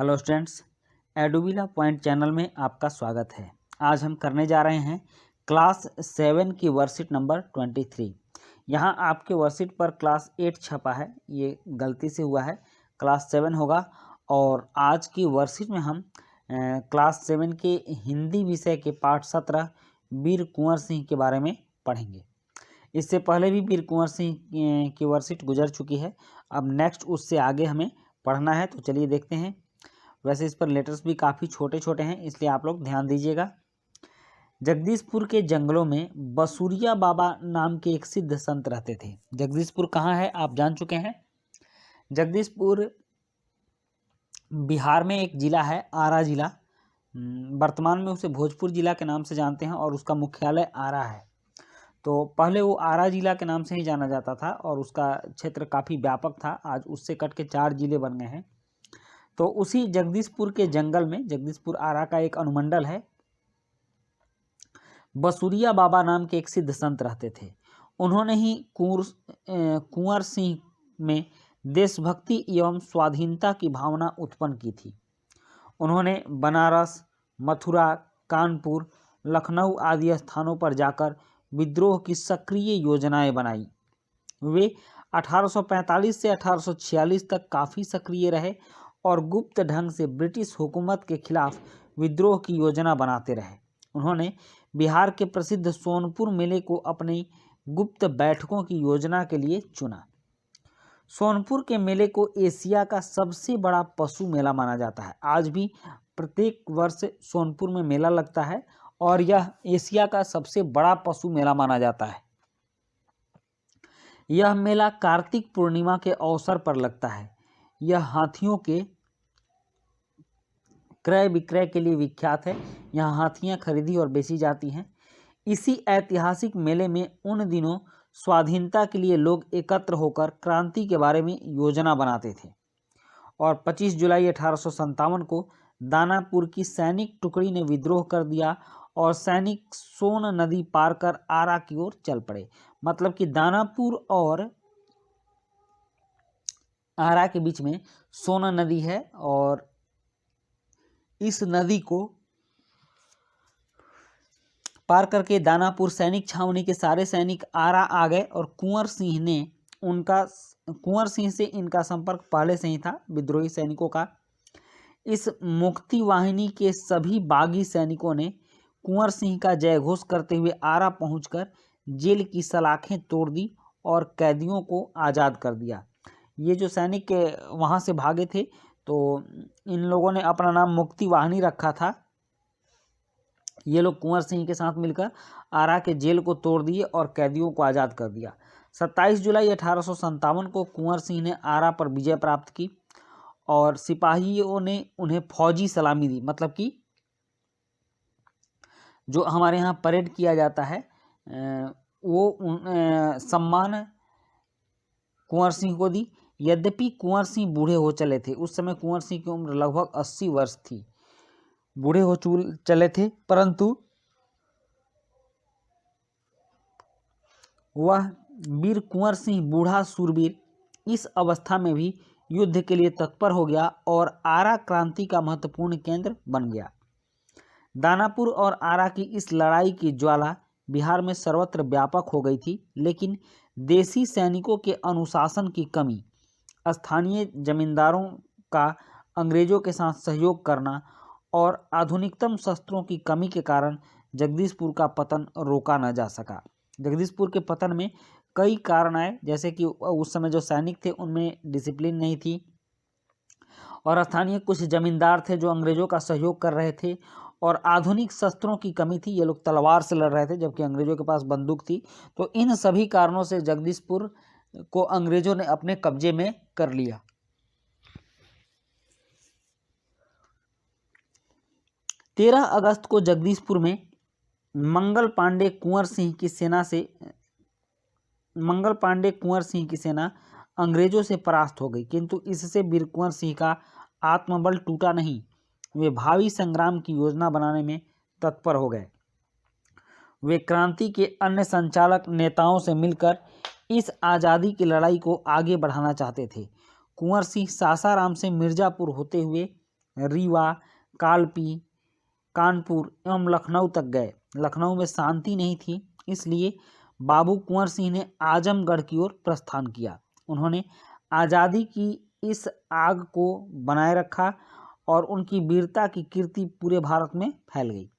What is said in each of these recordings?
Hello students, एडुविला point channel में आपका स्वागत है। आज हम करने जा रहे हैं क्लास 7 की वर्कशीट नंबर 23। यहाँ आपके वर्कशीट पर क्लास 8 छपा है, ये गलती से हुआ है, क्लास 7 होगा। और आज की वर्कशीट में हम क्लास 7 के हिंदी विषय के पाठ 17 वीर कुंवर सिंह के बारे में पढ़ेंगे। इससे पहले भी वीर कुंवर सिंह की वर्कशीट गुजर चुकी है। अब नेक्स्ट उससे आगे हमें पढ़ना है, तो चलिए देखते हैं। वैसे इस पर लेटर्स भी काफ़ी छोटे छोटे हैं, इसलिए आप लोग ध्यान दीजिएगा। जगदीशपुर के जंगलों में बसूरिया बाबा नाम के एक सिद्ध संत रहते थे। जगदीशपुर कहाँ है आप जान चुके हैं। जगदीशपुर बिहार में एक जिला है, आरा जिला। वर्तमान में उसे भोजपुर जिला के नाम से जानते हैं और उसका मुख्यालय आरा है। तो पहले वो आरा जिला के नाम से ही जाना जाता था और उसका क्षेत्र काफ़ी व्यापक था। आज उससे कट के 4 जिले बन गए हैं। तो उसी जगदीशपुर के जंगल में, जगदीशपुर आरा का एक अनुमंडल है, बसूरिया बाबा नाम के एक सिद्ध संत रहते थे। उन्होंने ही कुंवर सिंह में देशभक्ति एवं स्वाधीनता की भावना उत्पन्न की थी। उन्होंने बनारस, मथुरा, कानपुर, लखनऊ आदि स्थानों पर जाकर विद्रोह की सक्रिय योजनाएं बनाई। वे 1845 से 1846 तक काफ़ी सक्रिय रहे और गुप्त ढंग से ब्रिटिश हुकूमत के खिलाफ विद्रोह की योजना बनाते रहे। उन्होंने बिहार के प्रसिद्ध सोनपुर मेले को अपनी गुप्त बैठकों की योजना के लिए चुना। सोनपुर के मेले को एशिया का सबसे बड़ा पशु मेला माना जाता है। आज भी प्रत्येक वर्ष सोनपुर में मेला लगता है और यह एशिया का सबसे बड़ा पशु मेला माना जाता है। यह मेला कार्तिक पूर्णिमा के अवसर पर लगता है। यह हाथियों के क्रय विक्रय के लिए विख्यात है। यहाँ हाथियाँ खरीदी और बेची जाती हैं। इसी ऐतिहासिक मेले में उन दिनों स्वाधीनता के लिए लोग एकत्र होकर क्रांति के बारे में योजना बनाते थे। और 25 जुलाई 1857 को दानापुर की सैनिक टुकड़ी ने विद्रोह कर दिया और सैनिक सोन नदी पार कर आरा की ओर चल पड़े। मतलब कि दानापुर और आरा के बीच में सोन नदी है और इस नदी को पार करके दानापुर सैनिक छावनी के सारे सैनिक आरा आ गए और कुंवर सिंह से इनका संपर्क पहले से ही था, विद्रोही सैनिकों का। इस मुक्ति वाहिनी के सभी बागी सैनिकों ने कुंवर सिंह का जयघोष करते हुए आरा पहुंचकर जेल की सलाखें तोड़ दी और कैदियों को आज़ाद कर दिया। ये जो सैनिक वहां से भागे थे, तो इन लोगों ने अपना नाम मुक्ति वाहिनी रखा था। ये लोग कुंवर सिंह के साथ मिलकर आरा के जेल को तोड़ दिए और कैदियों को आज़ाद कर दिया। 27 जुलाई 1857 को कुंवर सिंह ने आरा पर विजय प्राप्त की और सिपाहियों ने उन्हें फौजी सलामी दी। मतलब कि जो हमारे यहाँ परेड किया जाता है वो सम्मान कुंवर सिंह को दी। यद्यपि कुंवर सिंह बूढ़े हो चले थे, उस समय कुंवर सिंह की उम्र लगभग 80 वर्ष थी, बूढ़े हो चले थे, परंतु वह वीर कुंवर सिंह बूढ़ा सूरवीर इस अवस्था में भी युद्ध के लिए तत्पर हो गया और आरा क्रांति का महत्वपूर्ण केंद्र बन गया। दानापुर और आरा की इस लड़ाई की ज्वाला बिहार में सर्वत्र व्यापक हो गई थी, लेकिन देसी सैनिकों के अनुशासन की कमी, स्थानीय जमींदारों का अंग्रेजों के साथ सहयोग करना और आधुनिकतम शस्त्रों की कमी के कारण जगदीशपुर का पतन रोका न जा सका। जगदीशपुर के पतन में कई कारण आए, जैसे कि उस समय जो सैनिक थे उनमें डिसिप्लिन नहीं थी और स्थानीय कुछ जमींदार थे जो अंग्रेजों का सहयोग कर रहे थे और आधुनिक शस्त्रों की कमी थी। ये लोग तलवार से लड़ रहे थे जबकि अंग्रेजों के पास बंदूक थी। तो इन सभी कारणों से जगदीशपुर को अंग्रेजों ने अपने कब्जे में कर लिया। 13 अगस्त को जगदीशपुर में मंगल पांडे कुंवर सिंह की सेना अंग्रेजों से परास्त हो गई, किंतु इससे वीर कुंवर सिंह का आत्मबल टूटा नहीं। वे भावी संग्राम की योजना बनाने में तत्पर हो गए। वे क्रांति के अन्य संचालक नेताओं से मिलकर इस आज़ादी की लड़ाई को आगे बढ़ाना चाहते थे। कुंवर सिंह सासाराम से मिर्ज़ापुर होते हुए रीवा, कालपी, कानपुर एवं लखनऊ तक गए। लखनऊ में शांति नहीं थी, इसलिए बाबू कुंवर सिंह ने आजमगढ़ की ओर प्रस्थान किया। उन्होंने आज़ादी की इस आग को बनाए रखा और उनकी वीरता की कीर्ति पूरे भारत में फैल गई।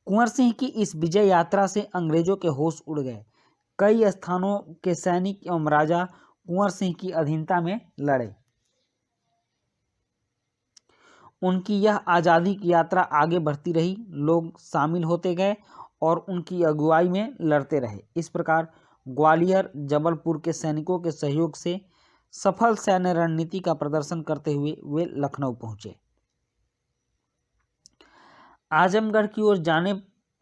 कुंवर सिंह की इस विजय यात्रा से अंग्रेजों के होश उड़ गए। कई स्थानों के सैनिक एवं राजा कुंवर सिंह की अधीनता में लड़े। उनकी यह आज़ादी की यात्रा आगे बढ़ती रही, लोग शामिल होते गए और उनकी अगुवाई में लड़ते रहे। इस प्रकार ग्वालियर, जबलपुर के सैनिकों के सहयोग से सफल सैन्य रणनीति का प्रदर्शन करते हुए वे लखनऊ पहुंचे। आजमगढ़ की ओर जाने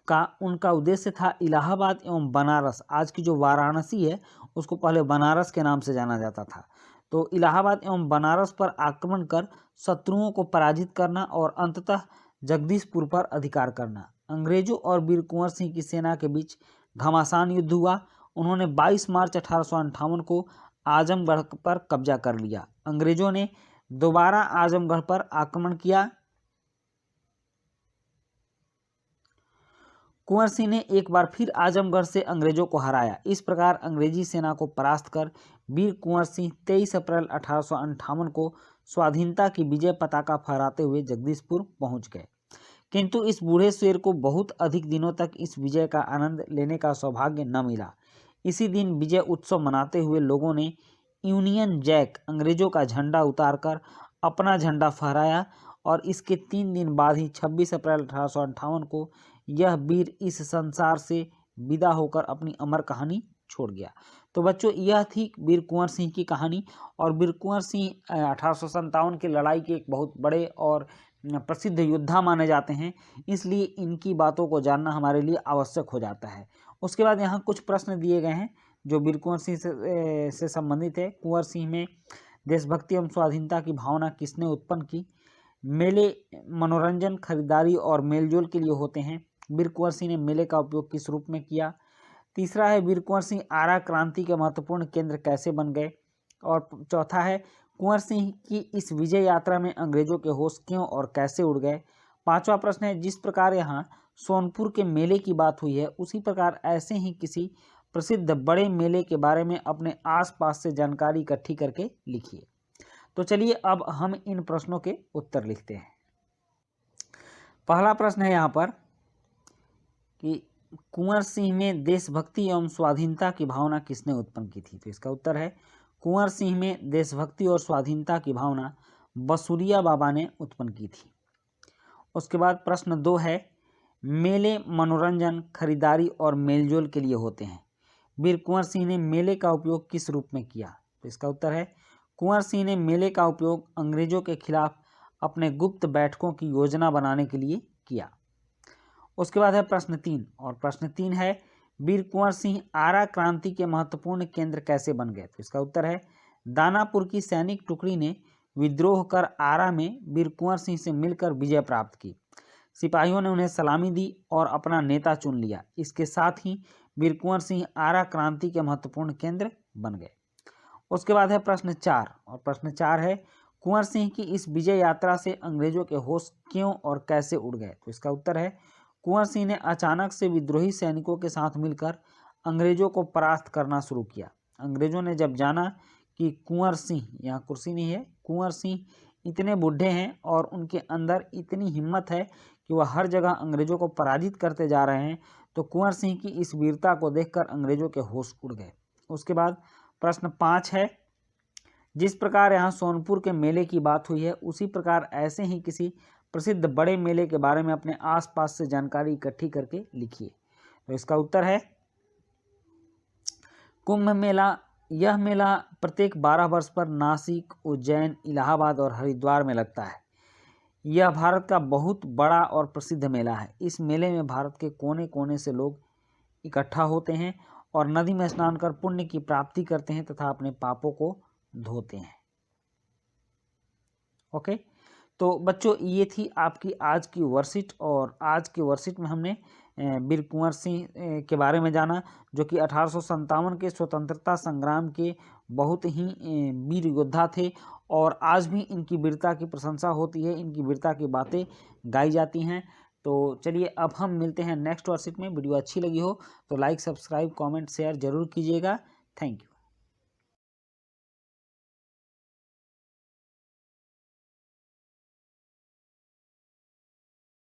का उनका उद्देश्य था इलाहाबाद एवं बनारस, आज की जो वाराणसी है उसको पहले बनारस के नाम से जाना जाता था, तो इलाहाबाद एवं बनारस पर आक्रमण कर शत्रुओं को पराजित करना और अंततः जगदीशपुर पर अधिकार करना। अंग्रेजों और वीर कुंवर सिंह की सेना के बीच घमासान युद्ध हुआ। उन्होंने 22 मार्च 1858 को आजमगढ़ पर कब्जा कर लिया। अंग्रेजों ने दोबारा आजमगढ़ पर आक्रमण किया। कुंवर सिंह ने एक बार फिर आजमगढ़ से अंग्रेजों को हराया। इस प्रकार अंग्रेजी सेना को परास्त कर वीर कुंवर सिंह 23 अप्रैल 1858 को स्वाधीनता की विजय पताका फहराते हुए जगदीशपुर पहुंच गए। किंतु इस बूढ़े शेर को बहुत अधिक दिनों तक इस विजय का आनंद लेने का सौभाग्य न मिला। इसी दिन विजय उत्सव मनाते हुए लोगों ने यूनियन जैक, अंग्रेजों का झंडा उतारकर अपना झंडा फहराया और इसके 3 दिन बाद ही 26 अप्रैल 1858 को यह वीर इस संसार से विदा होकर अपनी अमर कहानी छोड़ गया। तो बच्चों, यह थी वीर कुंवर सिंह की कहानी। और वीर कुंवर सिंह 1857 की लड़ाई के एक बहुत बड़े और प्रसिद्ध योद्धा माने जाते हैं, इसलिए इनकी बातों को जानना हमारे लिए आवश्यक हो जाता है। उसके बाद यहाँ कुछ प्रश्न दिए गए हैं जो वीर कुंवर सिंह से संबंधित है। कुंवर सिंह में देशभक्ति एवं स्वाधीनता की भावना किसने उत्पन्न की? मेले मनोरंजन, खरीदारी और मेलजोल के लिए होते हैं। वीर कुंवर सिंह ने मेले का उपयोग किस रूप में किया? तीसरा है वीर कुंवर सिंह आरा क्रांति के महत्वपूर्ण केंद्र कैसे बन गए? और चौथा है कुंवर सिंह की इस विजय यात्रा में अंग्रेजों के होश क्यों और कैसे उड़ गए? पांचवा प्रश्न है जिस प्रकार यहाँ सोनपुर के मेले की बात हुई है, उसी प्रकार ऐसे ही किसी प्रसिद्ध बड़े मेले के बारे में अपने आसपास से जानकारी इकट्ठी करके लिखिए। तो चलिए अब हम इन प्रश्नों के उत्तर लिखते हैं। पहला प्रश्न है यहाँ पर कि कुंवर सिंह में देशभक्ति एवं स्वाधीनता की भावना किसने उत्पन्न की थी? तो इसका उत्तर है कुंवर सिंह में देशभक्ति और स्वाधीनता की भावना बसुरिया बाबा ने उत्पन्न की थी। उसके बाद प्रश्न 2 है मेले मनोरंजन, खरीदारी और मेलजोल के लिए होते हैं। वीर कुंवर सिंह ने मेले का उपयोग किस रूप में किया? तो इसका उत्तर है कुंवर सिंह ने मेले का उपयोग अंग्रेजों के खिलाफ अपने गुप्त बैठकों की योजना बनाने के लिए किया। उसके बाद है प्रश्न 3, और प्रश्न 3 है वीर कुंवर सिंह आरा क्रांति के महत्वपूर्ण केंद्र कैसे बन गए? तो इसका उत्तर है दानापुर की सैनिक टुकड़ी ने विद्रोह कर आरा में वीर कुंवर सिंह से मिलकर विजय प्राप्त की। सिपाहियों ने उन्हें सलामी दी और अपना नेता चुन लिया। इसके साथ ही वीर कुंवर सिंह आरा क्रांति के महत्वपूर्ण केंद्र बन गए। उसके बाद है प्रश्न 4, और प्रश्न 4 है कुंवर सिंह की इस विजय यात्रा से अंग्रेजों के होश क्यों और कैसे उड़ गए? तो इसका उत्तर है कुंवर सिंह ने अचानक से विद्रोही सैनिकों के साथ मिलकर अंग्रेजों को परास्त करना शुरू किया। अंग्रेजों ने जब जाना कि कुंवर सिंह, यहाँ कुर्सी नहीं है, कुंवर सिंह इतने बूढ़े हैं और उनके अंदर इतनी हिम्मत है कि वह हर जगह अंग्रेजों को पराजित करते जा रहे हैं, तो कुंवर सिंह की इस वीरता को देखकर अंग्रेजों के होश उड़ गए। उसके बाद प्रश्न 5 है जिस प्रकार यहाँ सोनपुर के मेले की बात हुई है, उसी प्रकार ऐसे ही किसी प्रसिद्ध बड़े मेले के बारे में अपने आसपास से जानकारी इकट्ठी करके लिखिए। तो इसका उत्तर है कुंभ मेला। यह मेला प्रत्येक 12 वर्ष पर नासिक, उज्जैन, इलाहाबाद और हरिद्वार में लगता है। यह भारत का बहुत बड़ा और प्रसिद्ध मेला है। इस मेले में भारत के कोने कोने से लोग इकट्ठा होते हैं और नदी में स्नान कर पुण्य की प्राप्ति करते हैं तथा अपने पापों को धोते हैं। ओके, तो बच्चों ये थी आपकी आज की वर्कशीट, और आज की वर्कशीट में हमने वीर कुंवर सिंह के बारे में जाना, जो कि 1857 के स्वतंत्रता संग्राम के बहुत ही वीर योद्धा थे और आज भी इनकी वीरता की प्रशंसा होती है, इनकी वीरता की बातें गाई जाती हैं। तो चलिए अब हम मिलते हैं नेक्स्ट वर्कशीट में। वीडियो अच्छी लगी हो तो लाइक, सब्सक्राइब, कमेंट, शेयर जरूर कीजिएगा। Thank you.